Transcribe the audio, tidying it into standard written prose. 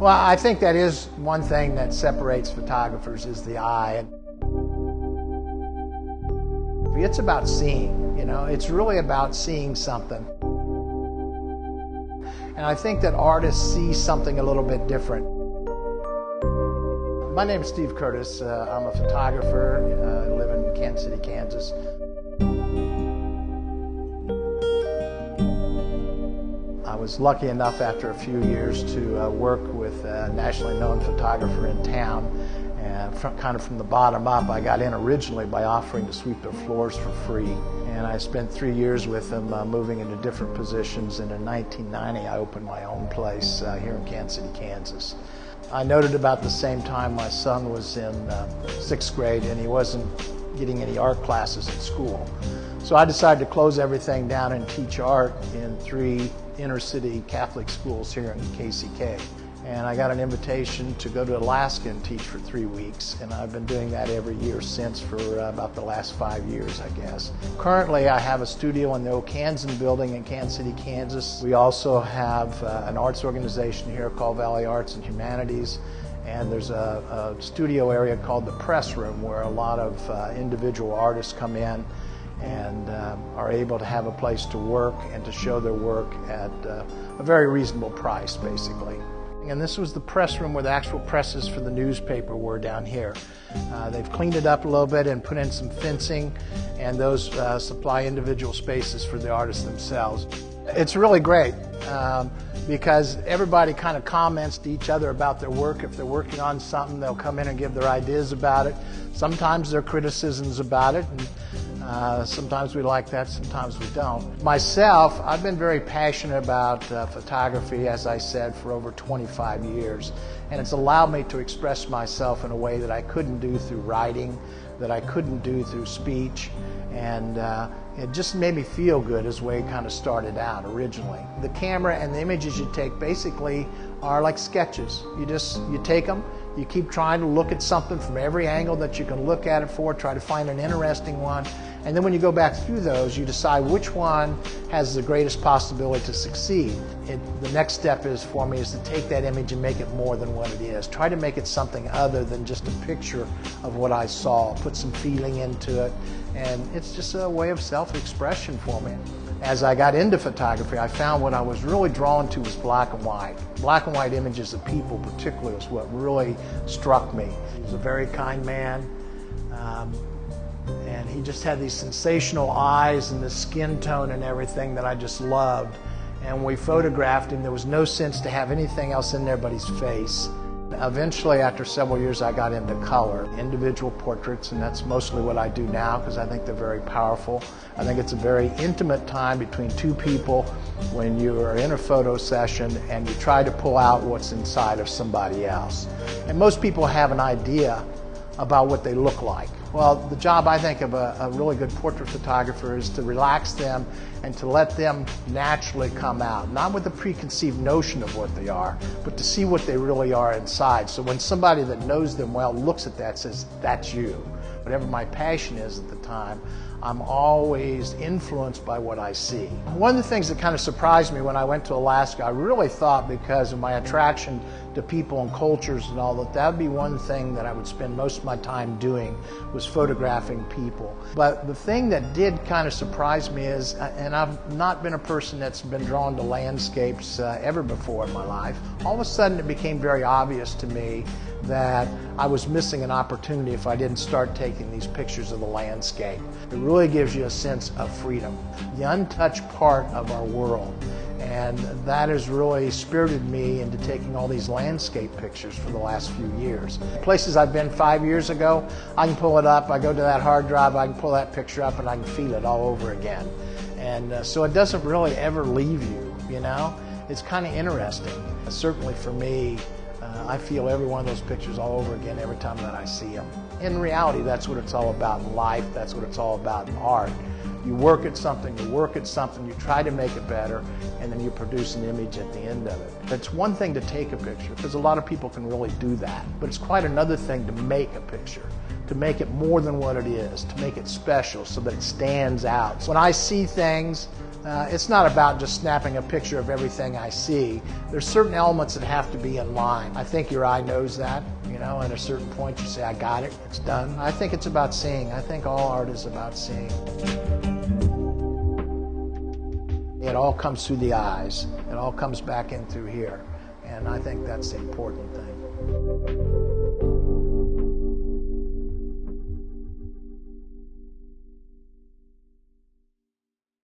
Well, I think that is one thing that separates photographers is the eye. It's about seeing, it's really about seeing something. And I think that artists see something a little bit different. My name is Steve Curtis. I'm a photographer. I live in Kansas City, Kansas. I was lucky enough after a few years to work with a nationally known photographer in town. And kind of from the bottom up, I got in originally by offering to sweep their floors for free. And I spent 3 years with them, moving into different positions. And in 1990, I opened my own place here in Kansas City, Kansas. I noted about the same time my son was in 6th grade and he wasn't getting any art classes at school. So I decided to close everything down and teach art in 3 inner-city Catholic schools here in KCK. And I got an invitation to go to Alaska and teach for 3 weeks, and I've been doing that every year since for about the last 5 years, I guess. Currently, I have a studio in the Okansan building in Kansas City, Kansas. We also have an arts organization here called Valley Arts and Humanities, and there's a studio area called the Press Room where a lot of individual artists come in and are able to have a place to work and to show their work at a very reasonable price, basically. And this was the press room where the actual presses for the newspaper were down here. They've cleaned it up a little bit and put in some fencing, and those supply individual spaces for the artists themselves. It's really great because everybody kind of comments to each other about their work. If they're working on something, they'll come in and give their ideas about it. Sometimes there are criticisms about it, and sometimes we like that, sometimes we don't. Myself, I've been very passionate about photography, as I said, for over 25 years. And it's allowed me to express myself in a way that I couldn't do through writing, that I couldn't do through speech. And it just made me feel good as the way it kind of started out originally. The camera and the images you take basically are like sketches. You take them, you keep trying to look at something from every angle that you can look at it for, try to find an interesting one. And then when you go back through those, you decide which one has the greatest possibility to succeed. The next step for me is to take that image and make it more than what it is. Try to make it something other than just a picture of what I saw. Put some feeling into it. And it's just a way of self-expression for me. As I got into photography, I found what I was really drawn to was black and white. Black and white images of people particularly was what really struck me. He was a very kind man. And he just had these sensational eyes and the skin tone and everything that I just loved. And when we photographed him, there was no sense to have anything else in there but his face. Eventually, after several years, I got into color, individual portraits, and that's mostly what I do now because I think they're very powerful. I think it's a very intimate time between two people when you are in a photo session and you try to pull out what's inside of somebody else. And most people have an idea about what they look like. Well, the job, I think, of a really good portrait photographer is to relax them and to let them naturally come out, not with a preconceived notion of what they are, but to see what they really are inside. So when somebody that knows them well looks at that, says, that's you. Whatever my passion is at the time, I'm always influenced by what I see. One of the things that kind of surprised me when I went to Alaska, I really thought because of my attraction to people and cultures and all that would be one thing that I would spend most of my time doing was photographing people. But the thing that did kind of surprise me is, and I've not been a person that's been drawn to landscapes ever before in my life, all of a sudden it became very obvious to me that I was missing an opportunity if I didn't start taking these pictures of the landscape. It really gives you a sense of freedom, the untouched part of our world. And that has really spirited me into taking all these landscape pictures for the last few years. Places I've been 5 years ago, I can pull it up, I go to that hard drive, I can pull that picture up and I can feel it all over again. And so it doesn't really ever leave you, you know? It's kind of interesting. Certainly for me, I feel every one of those pictures all over again every time that I see them. In reality, that's what it's all about in life, that's what it's all about in art. You work at something, you try to make it better, and then you produce an image at the end of it. It's one thing to take a picture, because a lot of people can really do that, but it's quite another thing to make a picture, to make it more than what it is, to make it special so that it stands out. When I see things It's not about just snapping a picture of everything I see. There's certain elements that have to be in line. I think your eye knows that, you know, at a certain point you say, I got it, it's done. I think it's about seeing. I think all art is about seeing. It all comes through the eyes. It all comes back in through here. And I think that's the important thing.